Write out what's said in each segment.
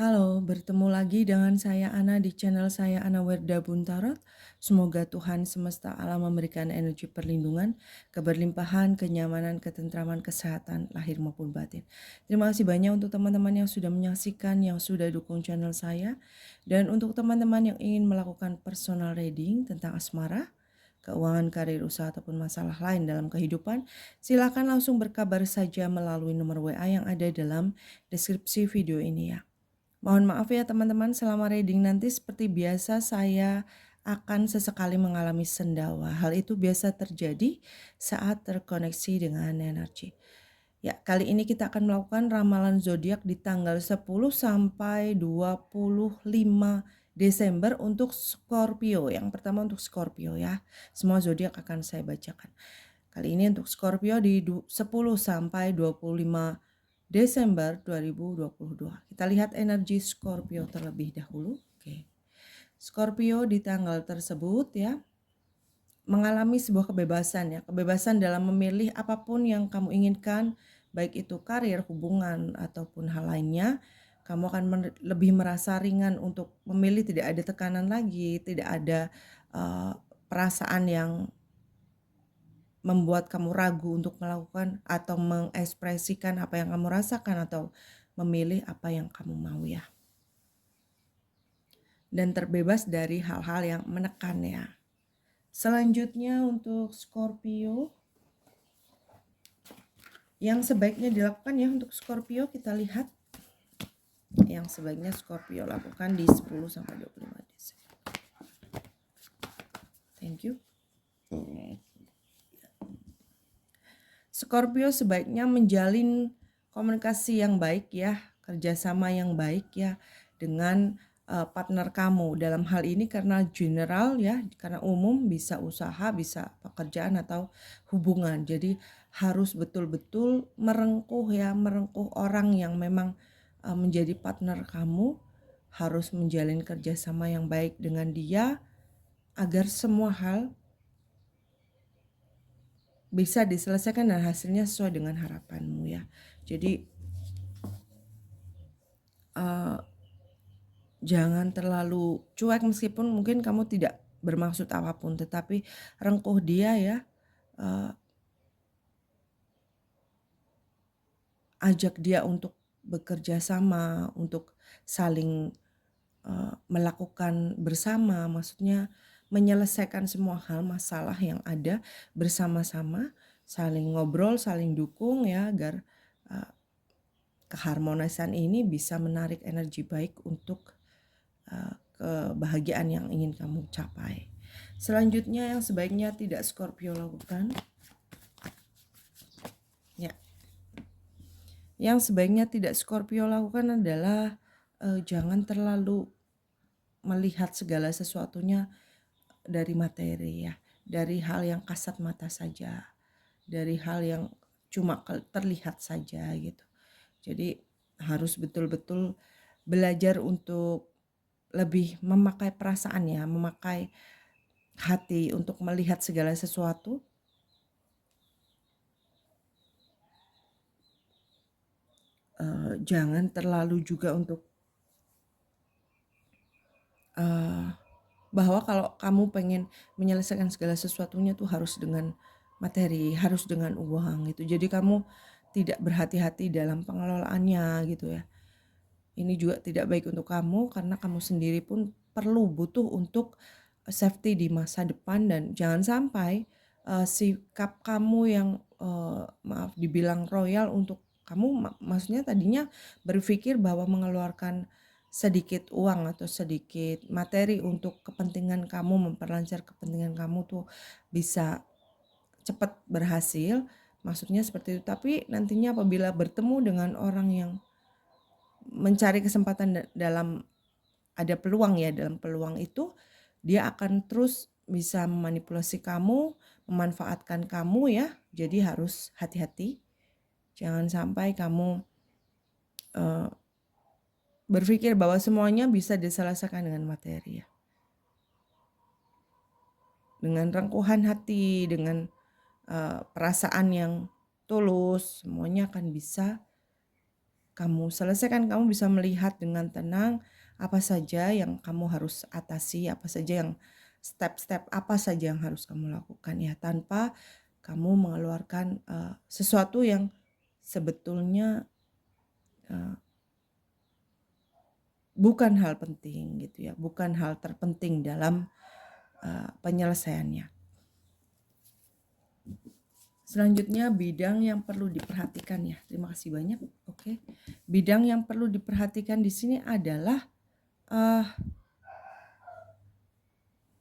Halo, bertemu lagi dengan saya Ana di channel saya Ana Werda Buntarot. Semoga Tuhan semesta alam memberikan energi perlindungan, keberlimpahan, kenyamanan, ketentraman, kesehatan lahir maupun batin. Terima kasih banyak untuk teman-teman yang sudah menyaksikan, yang sudah dukung channel saya. Dan untuk teman-teman yang ingin melakukan personal reading tentang asmara, keuangan, karir, usaha, ataupun masalah lain dalam kehidupan, silakan langsung berkabar saja melalui nomor WA yang ada dalam deskripsi video ini ya. Mohon maaf ya teman-teman, selama reading nanti seperti biasa saya akan sesekali mengalami sendawa. Hal itu biasa terjadi saat terkoneksi dengan energi. Ya, kali ini kita akan melakukan ramalan zodiak di tanggal 10 sampai 25 Desember untuk Scorpio. Yang pertama untuk Scorpio ya. Semua zodiak akan saya bacakan. Kali ini untuk Scorpio di 10 sampai 25 Desember 2022. Kita lihat energi Scorpio terlebih dahulu. Oke. Scorpio di tanggal tersebut ya mengalami sebuah kebebasan ya. Kebebasan dalam memilih apapun yang kamu inginkan, baik itu karir, hubungan ataupun hal lainnya. Kamu akan lebih merasa ringan untuk memilih, tidak ada tekanan lagi, tidak ada uh, perasaan yang membuat kamu ragu untuk melakukan atau mengekspresikan apa yang kamu rasakan atau memilih apa yang kamu mau ya. Dan terbebas dari hal-hal yang menekan ya. Selanjutnya untuk Scorpio, yang sebaiknya dilakukan ya untuk Scorpio, kita lihat yang sebaiknya Scorpio lakukan di 10 sampai 25 Desember. Thank you. Scorpio sebaiknya menjalin komunikasi yang baik ya, kerjasama yang baik ya dengan partner kamu. Dalam hal ini karena general ya, karena umum, bisa usaha, bisa pekerjaan atau hubungan. Jadi harus betul-betul merengkuh ya, merengkuh orang yang memang menjadi partner kamu. Harus menjalin kerjasama yang baik dengan dia agar semua hal bisa diselesaikan dan hasilnya sesuai dengan harapanmu ya. Jadi jangan terlalu cuek meskipun mungkin kamu tidak bermaksud apapun, tetapi rengkuh dia ya, ajak dia untuk bekerja sama, untuk saling melakukan bersama, maksudnya menyelesaikan semua hal masalah yang ada bersama-sama, saling ngobrol, saling dukung ya agar keharmonisan ini bisa menarik energi baik untuk kebahagiaan yang ingin kamu capai. Selanjutnya yang sebaiknya tidak Scorpio lakukan, ya, yang sebaiknya tidak Scorpio lakukan adalah jangan terlalu melihat segala sesuatunya dari materi ya, dari hal yang kasat mata saja, dari hal yang cuma terlihat saja gitu. Jadi harus betul-betul belajar untuk lebih memakai perasaan ya, memakai hati untuk melihat segala sesuatu. Jangan terlalu juga untuk bahwa kalau kamu pengen menyelesaikan segala sesuatunya tuh harus dengan materi, harus dengan uang gitu. Jadi kamu tidak berhati-hati dalam pengelolaannya gitu ya. Ini juga tidak baik untuk kamu karena kamu sendiri pun perlu butuh untuk safety di masa depan, dan jangan sampai sikap kamu yang maaf dibilang royal untuk kamu, maksudnya tadinya berpikir bahwa mengeluarkan sedikit uang atau sedikit materi untuk kepentingan kamu, memperlancar kepentingan kamu tuh bisa cepat berhasil, maksudnya seperti itu. Tapi nantinya apabila bertemu dengan orang yang mencari kesempatan dalam ada peluang ya, dalam peluang itu dia akan terus bisa memanipulasi kamu, memanfaatkan kamu ya. Jadi harus hati-hati. Jangan sampai kamu berpikir bahwa semuanya bisa diselesaikan dengan materi ya. Dengan rengkuhan hati, dengan perasaan yang tulus, semuanya akan bisa kamu selesaikan, kamu bisa melihat dengan tenang apa saja yang kamu harus atasi, apa saja yang step-step apa saja yang harus kamu lakukan ya, tanpa kamu mengeluarkan sesuatu yang sebetulnya bukan hal penting gitu ya, bukan hal terpenting dalam penyelesaiannya. Selanjutnya bidang yang perlu diperhatikan ya. Terima kasih banyak. Oke. Bidang yang perlu diperhatikan di sini adalah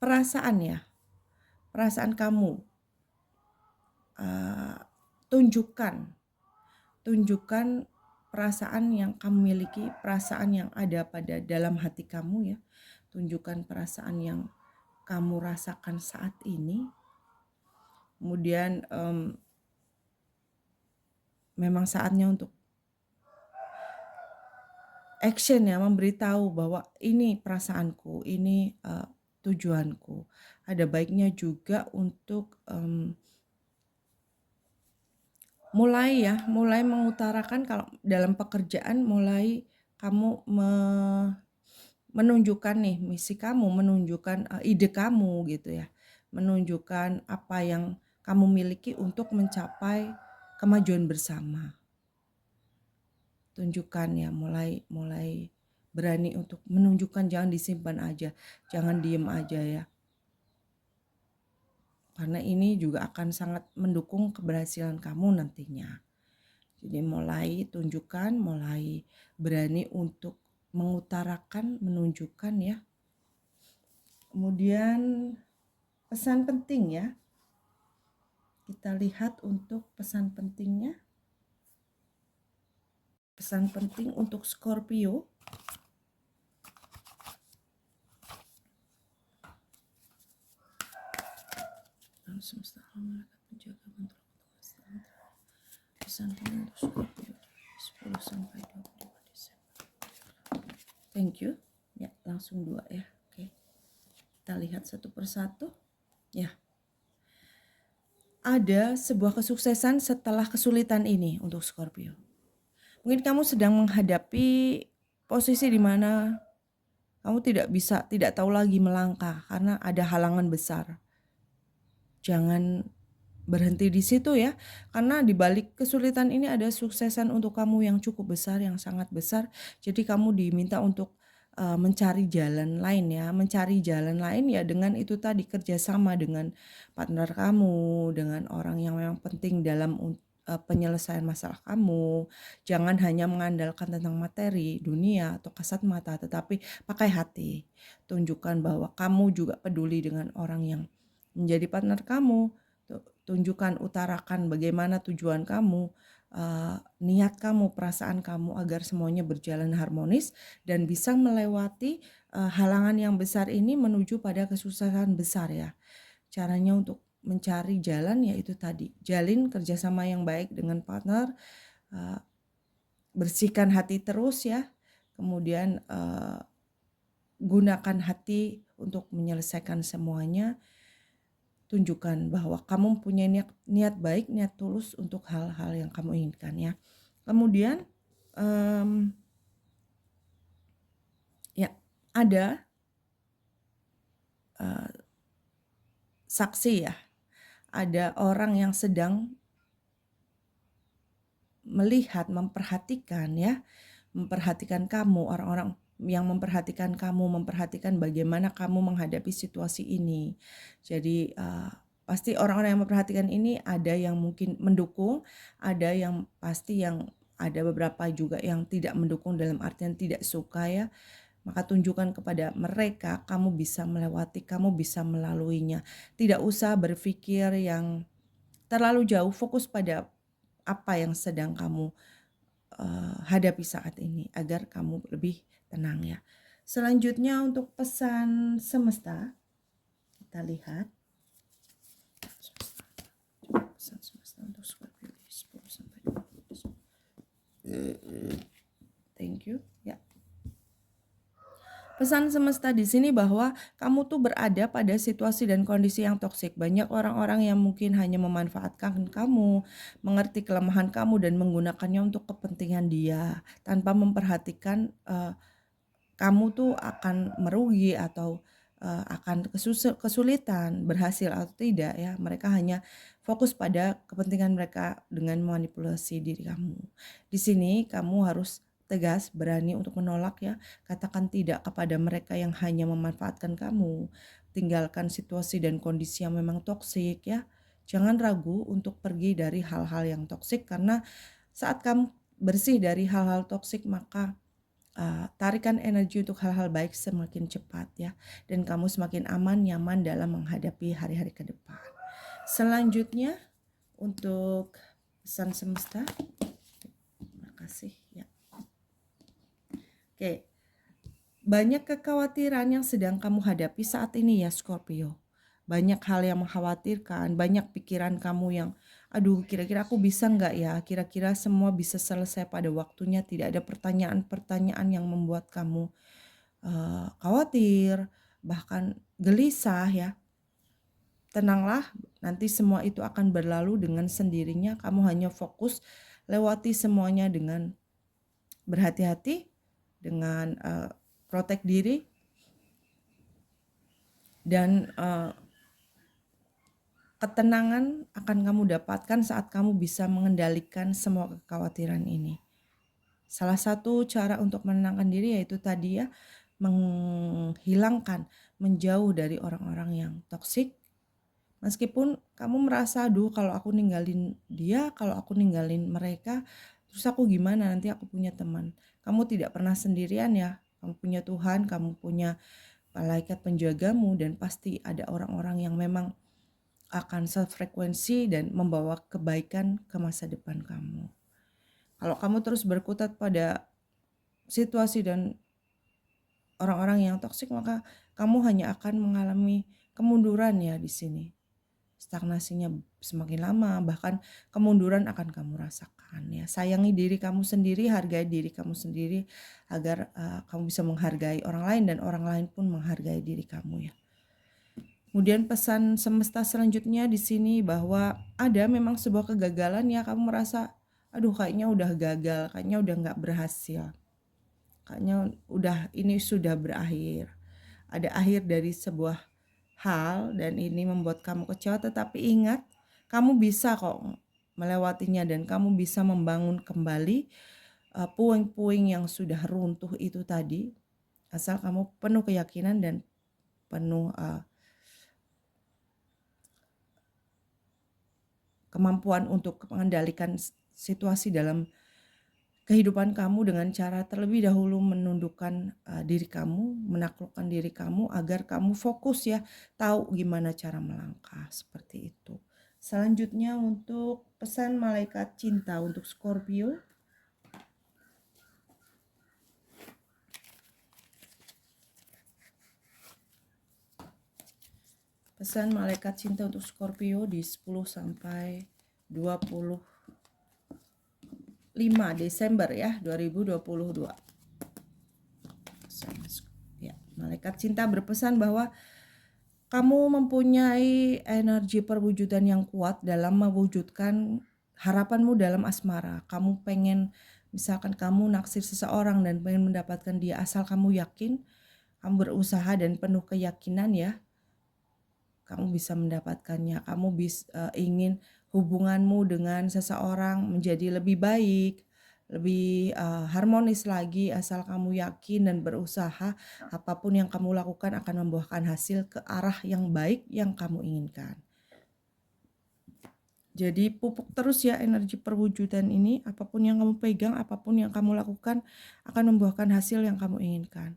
perasaan ya. Perasaan kamu. Tunjukkan perasaan yang kamu miliki, perasaan yang ada pada dalam hati kamu ya. Tunjukkan perasaan yang kamu rasakan saat ini. Kemudian memang saatnya untuk action ya, memberitahu bahwa ini perasaanku, ini tujuanku. Ada baiknya juga untuk mulai mengutarakan kalau dalam pekerjaan, mulai kamu menunjukkan nih misi kamu, menunjukkan ide kamu gitu ya, menunjukkan apa yang kamu miliki untuk mencapai kemajuan bersama. Tunjukkan ya, mulai berani untuk menunjukkan, jangan disimpan aja, jangan diem aja ya. Karena ini juga akan sangat mendukung keberhasilan kamu nantinya. Jadi mulai tunjukkan, mulai berani untuk mengutarakan, menunjukkan ya. Kemudian pesan penting ya. Kita lihat untuk pesan pentingnya. Pesan penting untuk Scorpio. Semesta alam malaikat penjaga kontrol pesan penting untuk Scorpio 10 sampai 25 Desember. Thank you. Ya, langsung 2 ya. Oke. Kita lihat satu persatu. Ya. Ada sebuah kesuksesan setelah kesulitan ini untuk Scorpio. Mungkin kamu sedang menghadapi posisi di mana kamu tidak tahu lagi melangkah karena ada halangan besar. Jangan berhenti di situ ya, karena di balik kesulitan ini ada suksesan untuk kamu yang cukup besar, yang sangat besar. Jadi kamu diminta untuk mencari jalan lain ya, dengan itu tadi, kerjasama dengan partner kamu, dengan orang yang memang penting dalam penyelesaian masalah kamu. Jangan hanya mengandalkan tentang materi, dunia atau kasat mata, tetapi pakai hati. Tunjukkan bahwa kamu juga peduli dengan orang yang menjadi partner kamu. Tunjukkan, utarakan bagaimana tujuan kamu, niat kamu, perasaan kamu agar semuanya berjalan harmonis dan bisa melewati halangan yang besar ini menuju pada kesuksesan besar ya. Caranya untuk mencari jalan yaitu tadi, jalin kerjasama yang baik dengan partner, bersihkan hati terus ya, kemudian gunakan hati untuk menyelesaikan semuanya. Tunjukkan bahwa kamu punya niat baik, niat tulus untuk hal-hal yang kamu inginkan ya. Kemudian ya ada saksi ya, ada orang yang sedang melihat, memperhatikan ya, memperhatikan kamu, orang-orang yang memperhatikan kamu, memperhatikan bagaimana kamu menghadapi situasi ini. Jadi pasti orang-orang yang memperhatikan ini ada yang mungkin mendukung, ada yang pasti yang ada beberapa juga yang tidak mendukung dalam artian tidak suka ya. Maka tunjukkan kepada mereka kamu bisa melewati, kamu bisa melaluinya. Tidak usah berpikir yang terlalu jauh, fokus pada apa yang sedang kamu hadapi saat ini agar kamu lebih tenang ya. Selanjutnya untuk pesan semesta, kita lihat pesan semesta untuk Scorpio 10 sampai 20. Thank you ya. Pesan semesta di sini bahwa kamu tuh berada pada situasi dan kondisi yang toksik. Banyak orang-orang yang mungkin hanya memanfaatkan kamu, mengerti kelemahan kamu dan menggunakannya untuk kepentingan dia tanpa memperhatikan kamu tuh akan merugi atau akan kesulitan berhasil atau tidak ya. Mereka hanya fokus pada kepentingan mereka dengan memanipulasi diri kamu. Di sini kamu harus tegas, berani untuk menolak ya. Katakan tidak kepada mereka yang hanya memanfaatkan kamu. Tinggalkan situasi dan kondisi yang memang toksik ya. Jangan ragu untuk pergi dari hal-hal yang toksik karena saat kamu bersih dari hal-hal toksik maka tarikan energi untuk hal-hal baik semakin cepat ya, dan kamu semakin aman, nyaman dalam menghadapi hari-hari ke depan. Selanjutnya untuk pesan semesta, terima kasih ya. Oke, banyak kekhawatiran yang sedang kamu hadapi saat ini ya Scorpio. Banyak hal yang mengkhawatirkan, banyak pikiran kamu yang aduh kira-kira aku bisa nggak ya, kira-kira semua bisa selesai pada waktunya, tidak ada pertanyaan-pertanyaan yang membuat kamu khawatir, bahkan gelisah ya. Tenanglah, nanti semua itu akan berlalu dengan sendirinya. Kamu hanya fokus lewati semuanya dengan berhati-hati, dengan protek diri, dan ketenangan akan kamu dapatkan saat kamu bisa mengendalikan semua kekhawatiran ini. Salah satu cara untuk menenangkan diri yaitu tadi ya, menghilangkan, menjauh dari orang-orang yang toksik. Meskipun kamu merasa, aduh kalau aku ninggalin dia, kalau aku ninggalin mereka, terus aku gimana, nanti aku punya teman. Kamu tidak pernah sendirian ya, kamu punya Tuhan, kamu punya malaikat penjagamu, dan pasti ada orang-orang yang memang akan sefrekuensi dan membawa kebaikan ke masa depan kamu. Kalau kamu terus berkutat pada situasi dan orang-orang yang toksik, maka kamu hanya akan mengalami kemunduran ya di sini. Stagnasinya semakin lama, bahkan kemunduran akan kamu rasakan ya. Sayangi diri kamu sendiri, hargai diri kamu sendiri agar kamu bisa menghargai orang lain dan orang lain pun menghargai diri kamu ya. Kemudian pesan semesta selanjutnya di sini bahwa ada memang sebuah kegagalan ya, kamu merasa aduh kayaknya udah gagal, kayaknya udah nggak berhasil. Kayaknya udah ini sudah berakhir. Ada akhir dari sebuah hal dan ini membuat kamu kecewa, tetapi ingat kamu bisa kok melewatinya dan kamu bisa membangun kembali puing-puing yang sudah runtuh itu tadi, asal kamu penuh keyakinan dan penuh kemampuan untuk mengendalikan situasi dalam kehidupan kamu dengan cara terlebih dahulu menundukkan diri kamu, menaklukkan diri kamu agar kamu fokus ya, tahu gimana cara melangkah seperti itu. Selanjutnya untuk pesan malaikat cinta untuk Scorpio. Pesan malaikat cinta untuk Scorpio di 10 sampai 25 Desember ya 2022. Ya, malaikat cinta berpesan bahwa kamu mempunyai energi perwujudan yang kuat dalam mewujudkan harapanmu dalam asmara. Kamu pengen, misalkan kamu naksir seseorang dan pengen mendapatkan dia, asal kamu yakin, kamu berusaha dan penuh keyakinan ya, kamu bisa mendapatkannya. Kamu ingin hubunganmu dengan seseorang menjadi lebih baik, lebih harmonis lagi, asal kamu yakin dan berusaha. Apapun yang kamu lakukan akan membuahkan hasil ke arah yang baik yang kamu inginkan. Jadi pupuk terus ya energi perwujudan ini, apapun yang kamu pegang, apapun yang kamu lakukan akan membuahkan hasil yang kamu inginkan.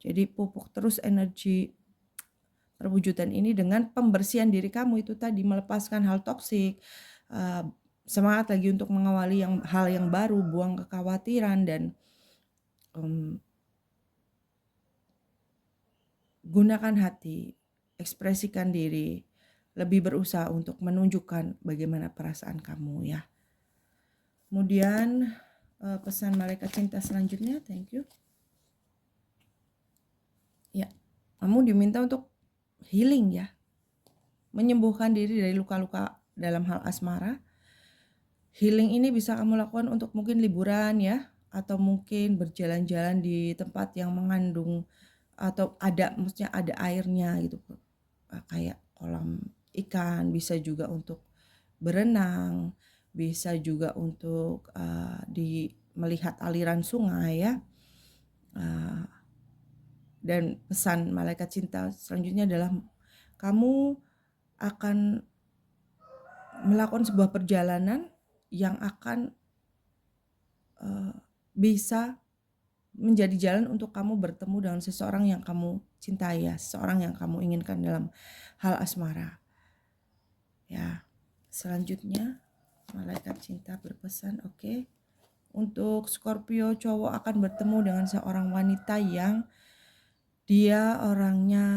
Jadi pupuk terus energi perwujudan ini dengan pembersihan diri kamu itu tadi, melepaskan hal toksik, semangat lagi untuk mengawali hal yang baru, buang kekhawatiran dan gunakan hati, ekspresikan diri, lebih berusaha untuk menunjukkan bagaimana perasaan kamu ya. Kemudian pesan malaikat cinta selanjutnya, thank you. Kamu diminta untuk healing ya, menyembuhkan diri dari luka-luka dalam hal asmara. Healing ini bisa kamu lakukan untuk mungkin liburan ya, atau mungkin berjalan-jalan di tempat yang mengandung atau maksudnya ada airnya gitu, kayak kolam ikan, bisa juga untuk berenang, bisa juga untuk melihat aliran sungai ya. Dan pesan malaikat cinta selanjutnya adalah kamu akan melakukan sebuah perjalanan yang akan bisa menjadi jalan untuk kamu bertemu dengan seseorang yang kamu cintai ya, seseorang yang kamu inginkan dalam hal asmara. Ya, selanjutnya malaikat cinta berpesan, oke. Untuk Scorpio, cowok akan bertemu dengan seorang wanita yang dia orangnya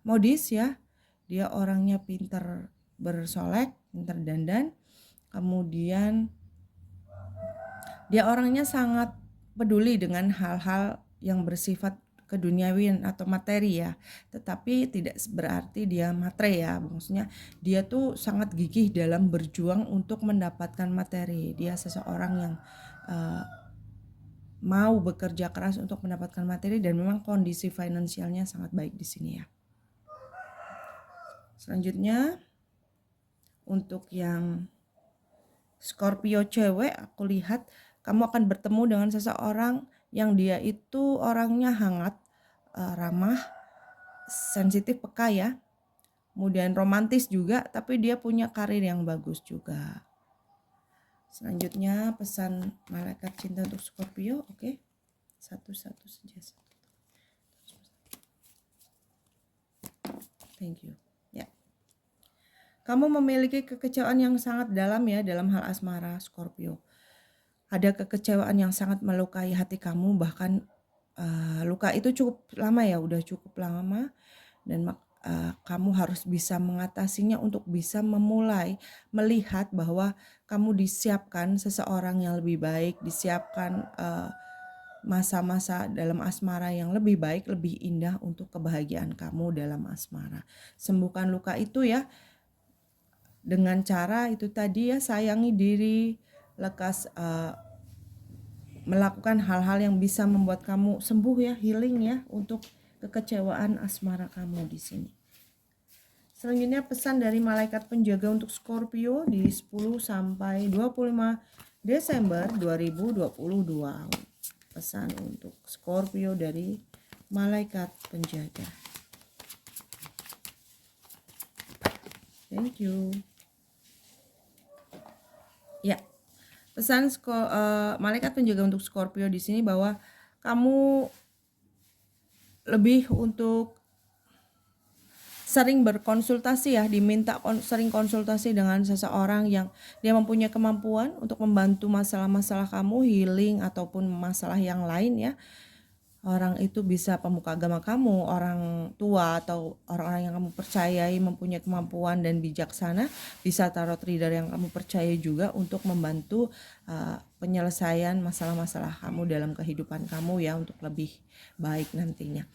modis ya. Dia orangnya pintar bersolek, pintar dandan. Kemudian dia orangnya sangat peduli dengan hal-hal yang bersifat keduniawian atau materi ya. Tetapi tidak berarti dia matre ya. Maksudnya dia tuh sangat gigih dalam berjuang untuk mendapatkan materi. Dia seseorang yang mau bekerja keras untuk mendapatkan materi dan memang kondisi finansialnya sangat baik di sini ya. Selanjutnya untuk yang Scorpio cewek, aku lihat kamu akan bertemu dengan seseorang yang dia itu orangnya hangat, ramah, sensitif, peka ya. Kemudian romantis juga, tapi dia punya karir yang bagus juga. Selanjutnya pesan malaikat cinta untuk Scorpio, oke. Satu-satu saja. Thank you. Ya. Kamu memiliki kekecewaan yang sangat dalam ya dalam hal asmara Scorpio. Ada kekecewaan yang sangat melukai hati kamu, bahkan luka itu cukup lama ya, udah cukup lama, dan kamu harus bisa mengatasinya untuk bisa memulai melihat bahwa kamu disiapkan seseorang yang lebih baik, disiapkan masa-masa dalam asmara yang lebih baik, lebih indah untuk kebahagiaan kamu dalam asmara. Sembuhkan luka itu ya dengan cara itu tadi ya, sayangi diri, lekas melakukan hal-hal yang bisa membuat kamu sembuh ya, healing ya untuk kekecewaan asmara kamu di sini. Selanjutnya pesan dari malaikat penjaga untuk Scorpio di 10 sampai 25 Desember 2022. Pesan untuk Scorpio dari malaikat penjaga. Thank you. Ya. Pesan malaikat penjaga untuk Scorpio di sini bahwa kamu lebih untuk sering berkonsultasi ya, diminta sering konsultasi dengan seseorang yang dia mempunyai kemampuan untuk membantu masalah-masalah kamu, healing ataupun masalah yang lain ya. Orang itu bisa pemuka agama kamu, orang tua atau orang-orang yang kamu percayai mempunyai kemampuan dan bijaksana, bisa tarot reader yang kamu percaya juga untuk membantu penyelesaian masalah-masalah kamu dalam kehidupan kamu ya, untuk lebih baik nantinya.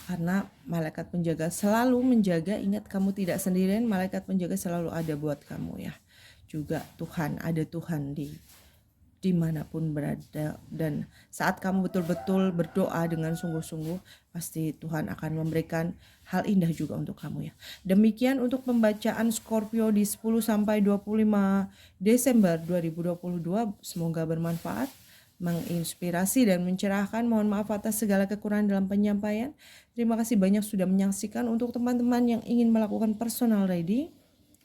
Karena malaikat penjaga selalu menjaga, ingat kamu tidak sendirian, malaikat penjaga selalu ada buat kamu ya. Juga Tuhan, ada Tuhan dimanapun berada, dan saat kamu betul-betul berdoa dengan sungguh-sungguh, pasti Tuhan akan memberikan hal indah juga untuk kamu ya. Demikian untuk pembacaan Scorpio di 10 sampai 25 Desember 2022. Semoga bermanfaat, menginspirasi dan mencerahkan. Mohon maaf atas segala kekurangan dalam penyampaian. Terima kasih banyak sudah menyaksikan. Untuk teman-teman yang ingin melakukan personal reading,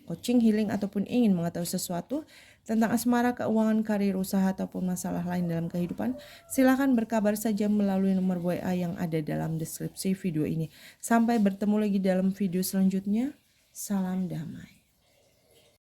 coaching, healing, ataupun ingin mengetahui sesuatu tentang asmara, keuangan, karir, usaha, ataupun masalah lain dalam kehidupan, silakan berkabar saja melalui nomor WA yang ada dalam deskripsi video ini. Sampai bertemu lagi dalam video selanjutnya. Salam damai.